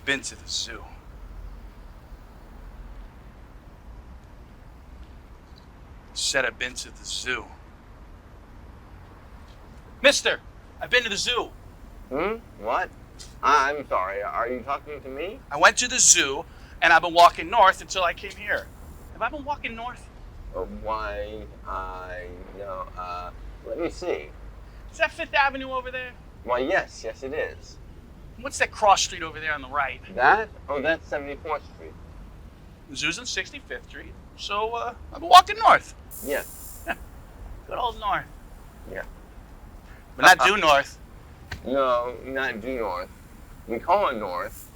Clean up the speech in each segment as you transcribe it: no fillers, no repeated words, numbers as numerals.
Been to the zoo. Said I've been to the zoo. Mister, I've been to the zoo. What? I'm sorry. Are you talking to me? I went to the zoo, and I've been walking north until I came here. Have I been walking north? Let me see. Is that Fifth Avenue over there? Why, yes, it is. What's that cross street over there on the right? That? Oh, that's 74th Street. The zoo's on 65th Street, so I've been walking north. Yeah. Good old north. Yeah. But not due north. No, not due north. We call it north.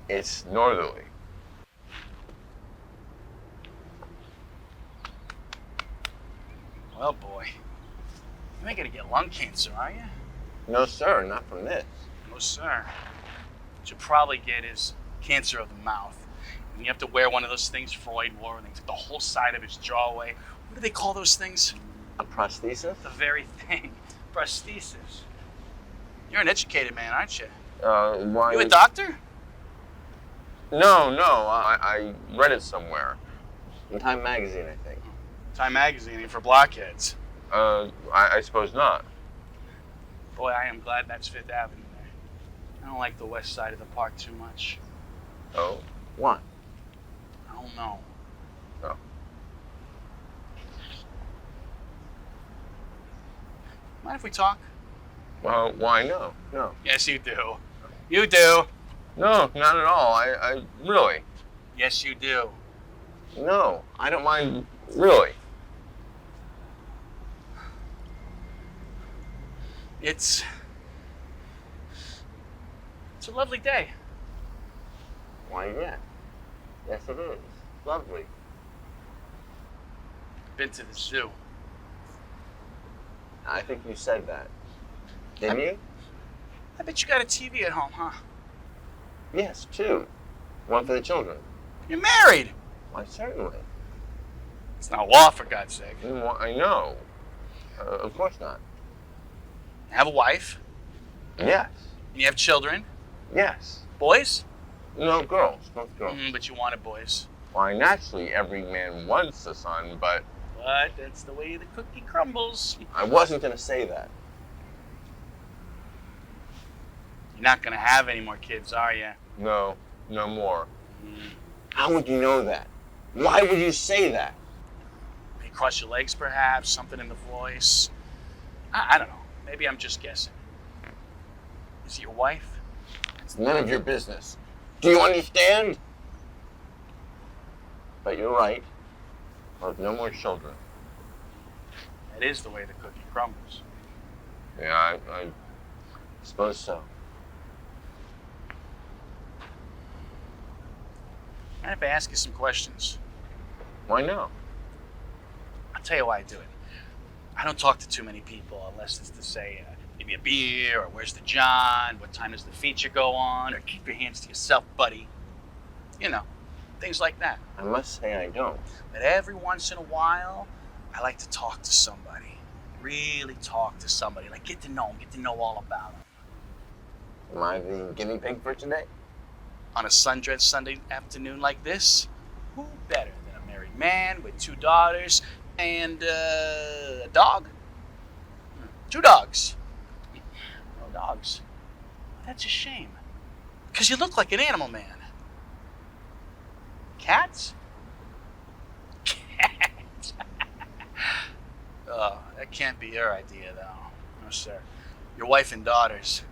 It's northerly. Well, boy, you ain't gonna get lung cancer, are you? No, sir, not from this. No, sir. What you probably get is cancer of the mouth. And you have to wear one of those things Freud wore, and they took the whole side of his jaw away. What do they call those things? A prosthesis? The very thing. Prosthesis. You're an educated man, aren't you? Why? You a doctor? No, I read it somewhere. In Time Magazine, I think. Time Magazine ain't for blockheads. I suppose not. Boy, I am glad that's Fifth Avenue there. I don't like the west side of the park too much. Oh? Why? I don't know. Oh. Mind if we talk? Well, why no? No. Yes, you do. You do. No, not at all. I really. Yes, you do. No, I don't mind, really. It's a lovely day. Why, yeah. Yes, it is. Lovely. Been to the zoo. I think you said that. Didn't you? I bet you got a TV at home, huh? Yes, two. One for the children. You're married. Why, certainly. It's not law, for God's sake. Well, I know. Of course not. You have a wife. Yes. And you have children. Yes. Boys? No, girls. Both girls. But you wanted boys. Why, naturally, every man wants a son, but... But that's the way the cookie crumbles. I wasn't going to say that. You're not going to have any more kids, are you? No, no more. How would you know that? Why would you say that? You cross your legs, perhaps? Something in the voice? I don't know. Maybe I'm just guessing. Is it your wife? It's none of your business. Do you understand? But you're right. I'll have no more children. That is the way the cookie crumbles. Yeah, I suppose so. Mind if I ask you some questions? Why no? I'll tell you why I do it. I don't talk to too many people unless it's to say, give me a beer, or where's the John, what time does the feature go on, or keep your hands to yourself, buddy. You know, things like that. I must say I don't. But every once in a while, I like to talk to somebody. Really talk to somebody. Like, get to know them, get to know all about them. Am I the guinea pig for today? On a sun-drenched Sunday afternoon like this, who better than a married man with 2 daughters and a dog? 2 dogs. No dogs. That's a shame. Because you look like an animal man. Cats? Cats. Oh, that can't be your idea, though. No, sir. Your wife and daughters.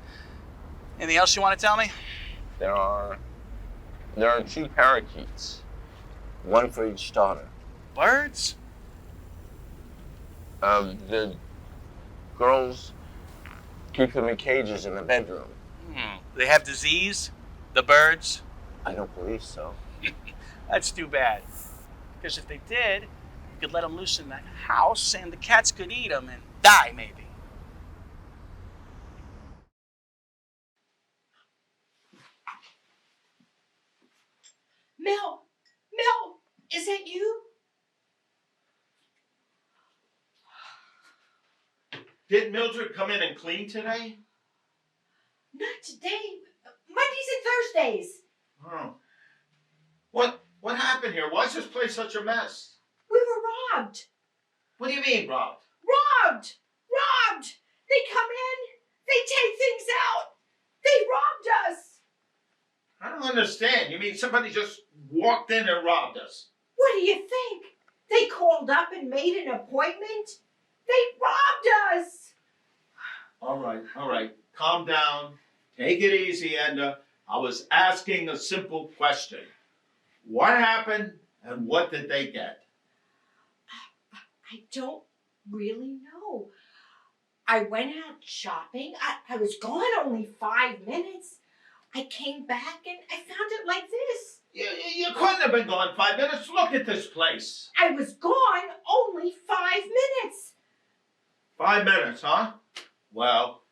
Anything else you want to tell me? There are 2 parakeets. One for each daughter. Birds? The girls keep them in cages in the bedroom. They have disease? The birds? I don't believe so. That's too bad. Because if they did, you could let them loose in the house and the cats could eat them and die, maybe. Mel, is that you? Did Mildred come in and clean today? Not today. Mondays and Thursdays. Oh. What happened here? Why is this place such a mess? We were robbed. What do you mean, robbed? Robbed! Robbed! They come in, they take things out. They robbed us. I don't understand. You mean somebody just walked in and robbed us? What do you think? They called up and made an appointment. They robbed us. All right. Calm down. Take it easy, Enda. I was asking a simple question. What happened and what did they get? I don't really know. I went out shopping. I was gone only 5 minutes. I came back and I found it like this. You couldn't have been gone 5 minutes. Look at this place. I was gone only 5 minutes. 5 minutes, huh? Well,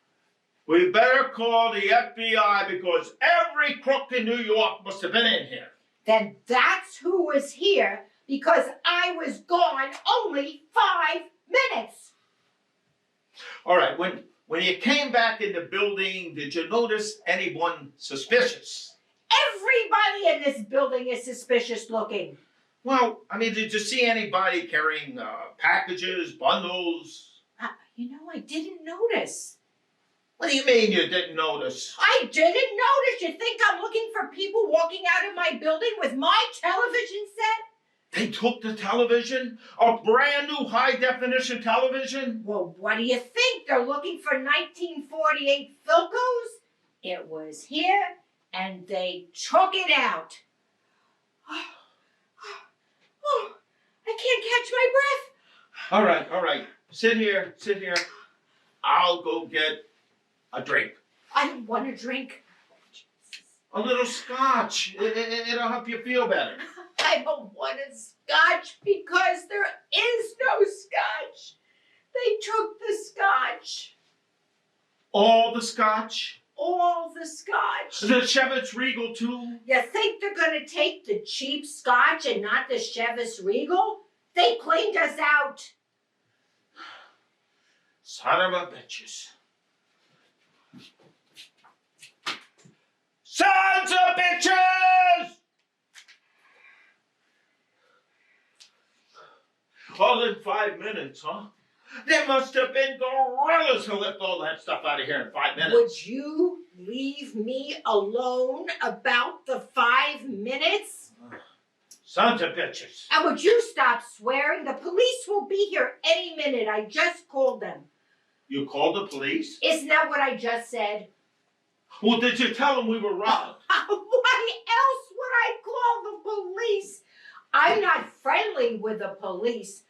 we better call the FBI because every crook in New York must have been in here. Then that's who was here because I was gone only 5 minutes. All right, when you came back in the building, did you notice anyone suspicious? Everybody in this building is suspicious looking. Well, I mean, did you see anybody carrying packages, bundles? I didn't notice. What do you mean you didn't notice? I didn't notice. You think I'm looking for people walking out of my building with my television set? They took the television? A brand new high-definition television? Well, what do you think? They're looking for 1948 Philcos? It was here, and they took it out. Oh, I can't catch my breath. All right. Sit here. I'll go get a drink. I don't want a drink. A little scotch. It'll help you feel better. I don't want a scotch because there is no scotch. They took the scotch. All the scotch? All the scotch. The Chivas Regal, too? You think they're going to take the cheap scotch and not the Chivas Regal? They cleaned us out. Son of a bitches. Sons of bitches! All in 5 minutes, huh? There must have been gorillas who left all that stuff out of here in 5 minutes. Would you leave me alone about the 5 minutes? Sons of bitches. And would you stop swearing? The police will be here any minute. I just called them. You called the police? Isn't that what I just said? Well, did you tell them we were robbed? Why else would I call the police? I'm not friendly with the police.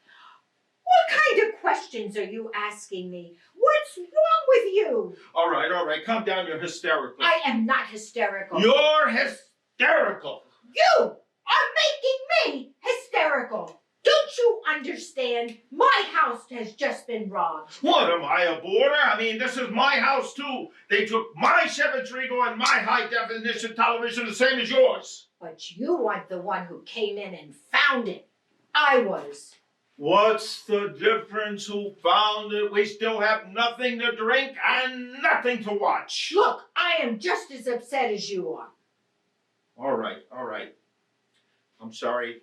What kind of questions are you asking me? What's wrong with you? All right. Calm down. You're hysterical. I am not hysterical. You're hysterical. You are making me hysterical. Don't you understand? My house has just been robbed. What, am I a boarder? I mean, this is my house, too. They took my Chevy Regal and my high-definition television the same as yours. But you aren't the one who came in and found it. I was. What's the difference who found it? We still have nothing to drink and nothing to watch. Look, I am just as upset as you are. All right. I'm sorry.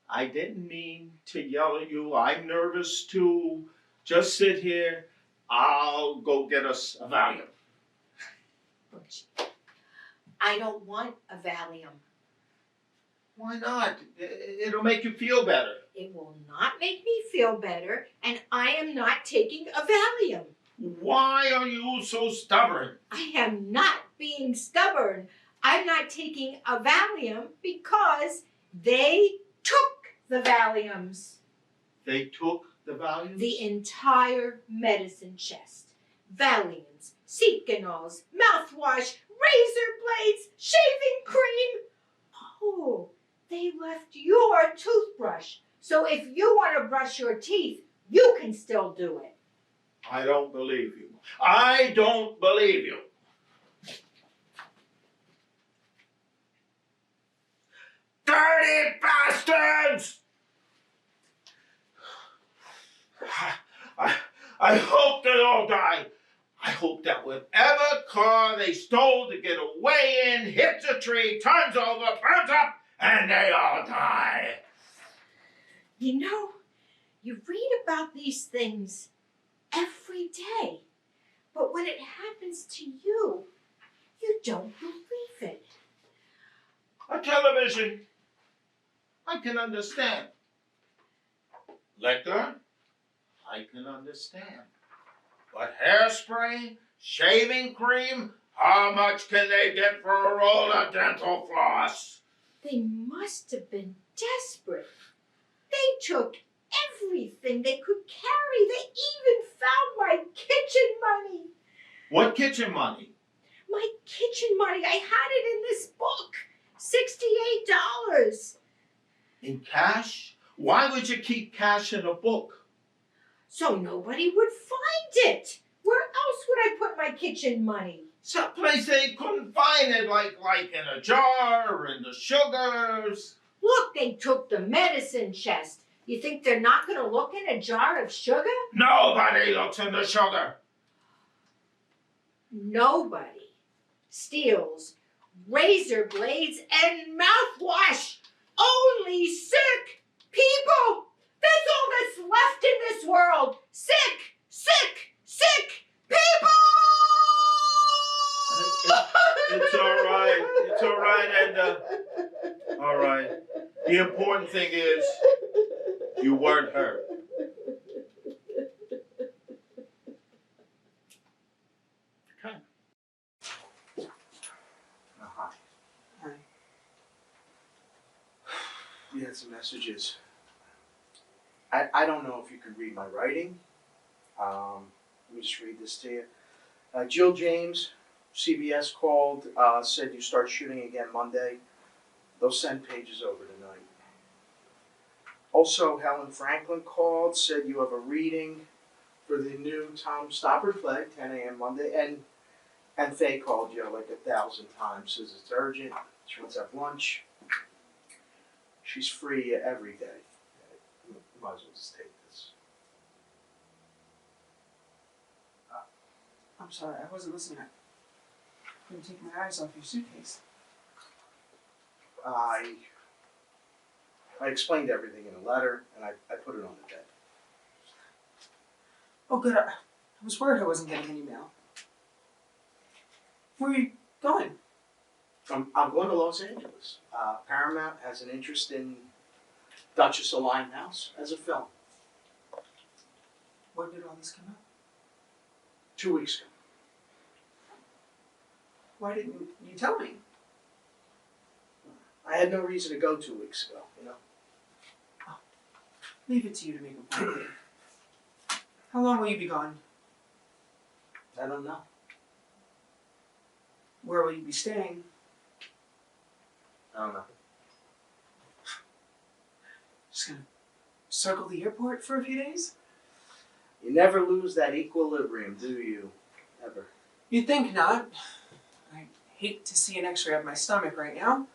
I didn't mean to yell at you. I'm nervous, too. Just sit here. I'll go get us a Valium. I don't want a Valium. Why not? It'll make you feel better. It will not make me feel better, and I am not taking a Valium. Why are you so stubborn? I am not being stubborn. I'm not taking a Valium because they took the Valiums. They took the Valiums? The entire medicine chest. Valiums, Seat-Ganols, mouthwash, razor blades, shaving cream. Oh, they left your toothbrush. So if you want to brush your teeth, you can still do it. I don't believe you. I don't believe you. Dirty bastards! I hope they all die. I hope that whatever car they stole to get away in hits a tree, turns over, burns up, and they all die. You know, you read about these things every day, but when it happens to you, you don't believe it. A television, I can understand. Liquor, I can understand. But hairspray, shaving cream, how much can they get for a roll of dental floss? They must have been desperate. They took everything they could carry. They even found my kitchen money. What kitchen money? My kitchen money. I had it in this book. $68. In cash? Why would you keep cash in a book? So nobody would find it. Where else would I put my kitchen money? Someplace they couldn't find it, like in a jar or in the sugars. Look, they took the medicine chest. You think they're not going to look in a jar of sugar? Nobody looks in the sugar. Nobody steals razor blades and mouthwash. Only sick people. That's all that's left in this world. Sick, sick, sick people. It's all right. It's all right, Edna. All right. The important thing is you weren't hurt. Okay. Hi. Hi. You had some messages. I don't know if you can read my writing. Let me just read this to you. Jill James, CBS called, said you start shooting again Monday. They'll send pages over tonight. Also, Helen Franklin called, said you have a reading for the new Tom Stoppard play, 10 a.m. Monday. And Faye called you like 1,000 times, says it's urgent. She wants to have lunch. She's free every day. You might as well just take this. I'm sorry, I wasn't listening. I couldn't take my eyes off your suitcase. I explained everything in a letter, and I put it on the bed. Oh, good. I was worried I wasn't getting any mail. Where are you going? I'm going to Los Angeles. Paramount has an interest in Duchess of Limehouse as a film. When did all this come out? 2 weeks ago. Why didn't you tell me? I had no reason to go 2 weeks ago, you know. Leave it to you to make a point. How long will you be gone? I don't know. Where will you be staying? I don't know. Just gonna circle the airport for a few days? You never lose that equilibrium, do you? Ever. You'd think not. I hate to see an x-ray of my stomach right now.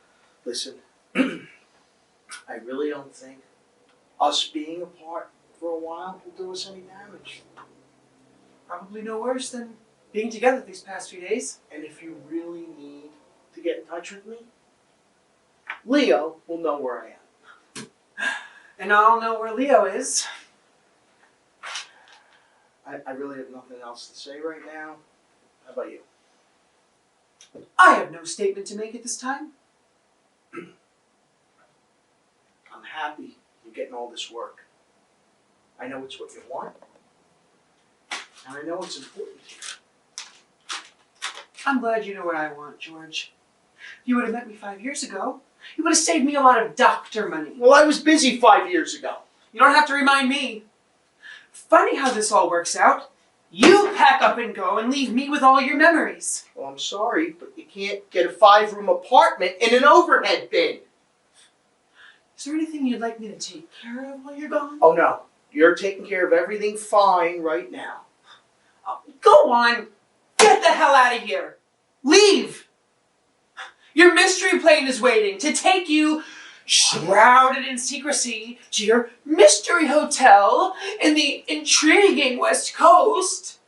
Listen, I really don't think us being apart for a while will do us any damage. Probably no worse than being together these past few days. And if you really need to get in touch with me, Leo will know where I am. And I'll know where Leo is. I really have nothing else to say right now. How about you? I have no statement to make at this time. I'm happy you're getting all this work. I know it's what you want. And I know it's important to you. I'm glad you know what I want, George. If you would have met me 5 years ago, you would have saved me a lot of doctor money. Well, I was busy 5 years ago. You don't have to remind me. Funny how this all works out. You pack up and go and leave me with all your memories. Well, I'm sorry, but you can't get a 5-room apartment in an overhead bin. Is there anything you'd like me to take care of while you're gone? Oh, no. You're taking care of everything fine right now. Oh, go on. Get the hell out of here. Leave. Your mystery plane is waiting to take you, shrouded in secrecy, to your mystery hotel in the intriguing West Coast.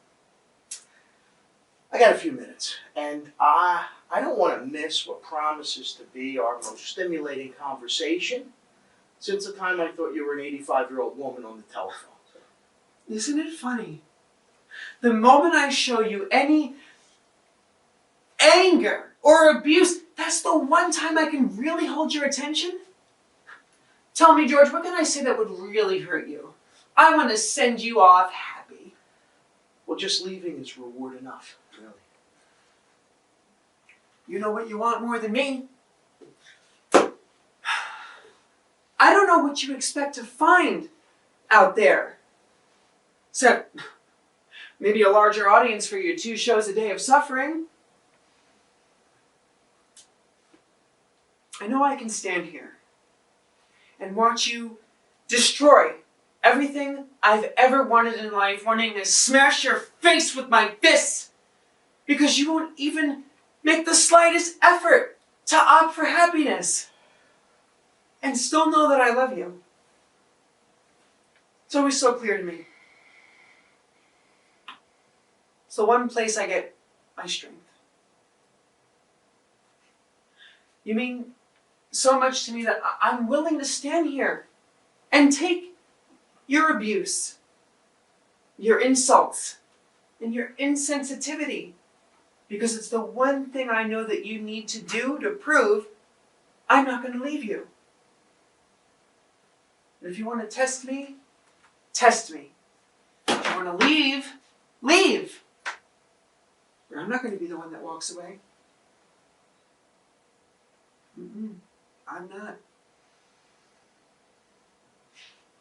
I got a few minutes, and I don't want to miss what promises to be our most stimulating conversation since the time I thought you were an 85-year-old woman on the telephone. Isn't it funny? The moment I show you any anger or abuse, that's the one time I can really hold your attention. Tell me, George, what can I say that would really hurt you? I want to send you off happy. Well, just leaving is reward enough, really. You know what you want more than me. I don't know what you expect to find out there. Except maybe a larger audience for your 2 shows a day of suffering. I know I can stand here and watch you destroy everything I've ever wanted in life, wanting to smash your face with my fists, because you won't even make the slightest effort to opt for happiness and still know that I love you. It's always so clear to me. It's the one place I get my strength. You mean so much to me that I'm willing to stand here and take your abuse, your insults, and your insensitivity, because it's the one thing I know that you need to do to prove I'm not going to leave you. And if you want to test me, test me. If you want to leave, leave. But I'm not going to be the one that walks away. I'm not.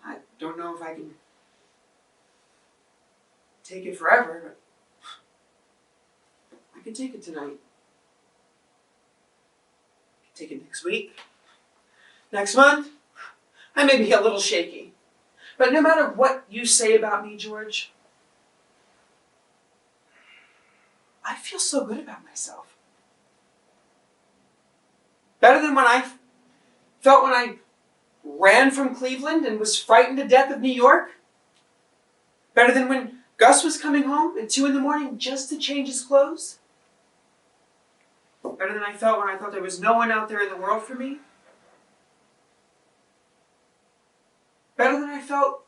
I don't know if I can take it forever, but I can take it tonight. I can take it next week. Next month, I may be a little shaky. But no matter what you say about me, George, I feel so good about myself. Better than when I felt when I ran from Cleveland and was frightened to death of New York. Better than when Gus was coming home at 2 a.m. just to change his clothes. Better than I felt when I thought there was no one out there in the world for me. Better than I felt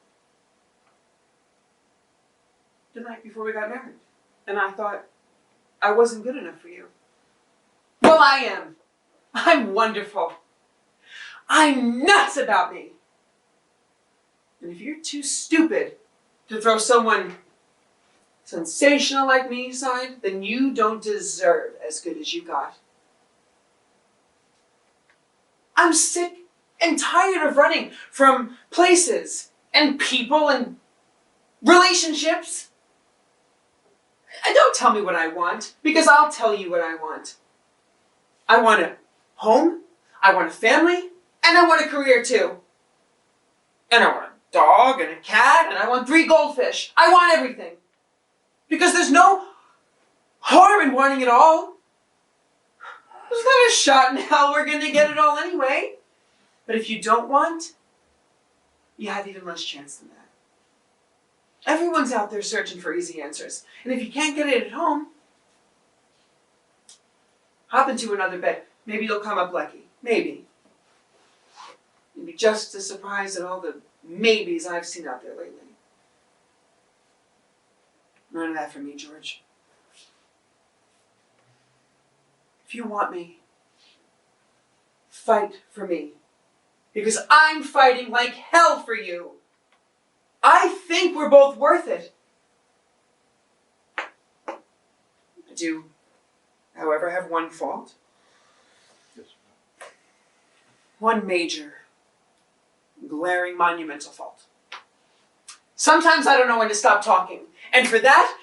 the night before we got married. And I thought I wasn't good enough for you. Well, I am. I'm wonderful. I'm nuts about me. And if you're too stupid to throw someone sensational like me aside, then you don't deserve as good as you got. I'm sick and tired of running from places and people and relationships. And don't tell me what I want, because I'll tell you what I want. I want a home, I want a family, and I want a career too. And I want a dog and a cat, and I want 3 goldfish. I want everything. Because there's no harm in wanting it all. There's not a shot in hell we're going to get it all anyway. But if you don't want, you have even less chance than that. Everyone's out there searching for easy answers. And if you can't get it at home, hop into another bed. Maybe you'll come up lucky. Maybe. You'll be just as surprised at all the maybes I've seen out there lately. None of that for me, George. If you want me, fight for me. Because I'm fighting like hell for you. I think we're both worth it. I do, however, have one fault. One major, glaring, monumental fault. Sometimes I don't know when to stop talking. And for that,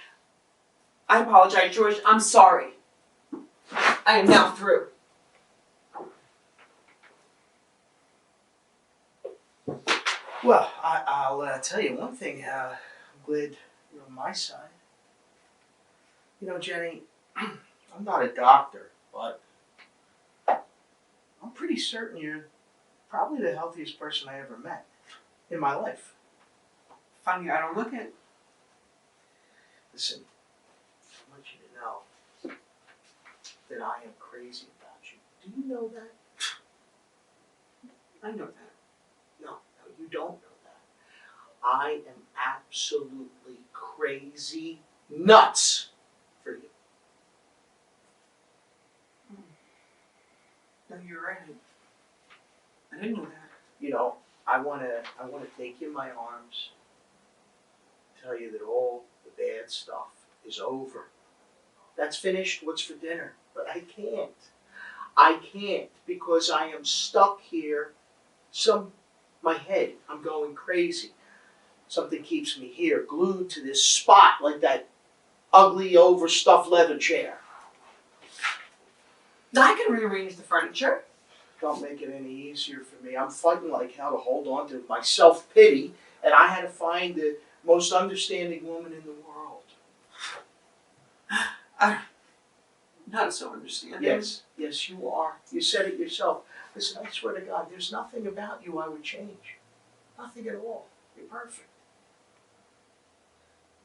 I apologize, George. I'm sorry. I am now through. Well, I'll tell you one thing. I'm glad you're on my side. You know, Jenny, I'm not a doctor, but I'm pretty certain you're probably the healthiest person I ever met in my life. Funny, I don't look it. Listen, I want you to know that I am crazy about you. Do you know that? I know that. No, you don't know that. I am absolutely crazy nuts for you. No, you're right. I didn't know that. You know, I wanna take you in my arms, tell you that all the bad stuff is over. That's finished. What's for dinner? But I can't. I can't because I am stuck here. My head, I'm going crazy. Something keeps me here, glued to this spot like that ugly, overstuffed leather chair. I can rearrange the furniture. Don't make it any easier for me. I'm fighting like hell to hold on to my self-pity, and I had to find the most understanding woman in the world. I'm not so understanding. Yes, you are. You said it yourself. Listen, I swear to God, there's nothing about you I would change. Nothing at all. You're perfect.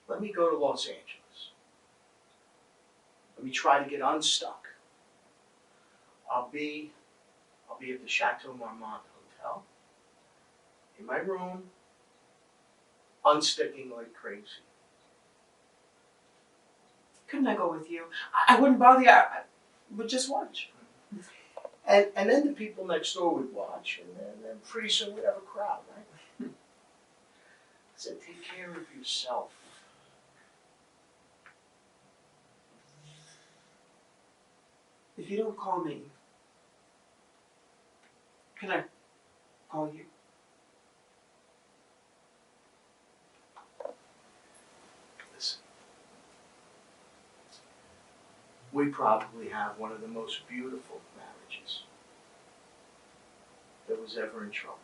Let me go to Los Angeles. Let me try to get unstuck. I'll be at the Chateau Marmont Hotel, in my room, unsticking like crazy. Couldn't I go with you? I wouldn't bother you. I would just watch. And then the people next door would watch, and then pretty soon we'd have a crowd, right? So take care of yourself. If you don't call me, can I call you? Listen, we probably have one of the most beautiful marriages that was ever in trouble.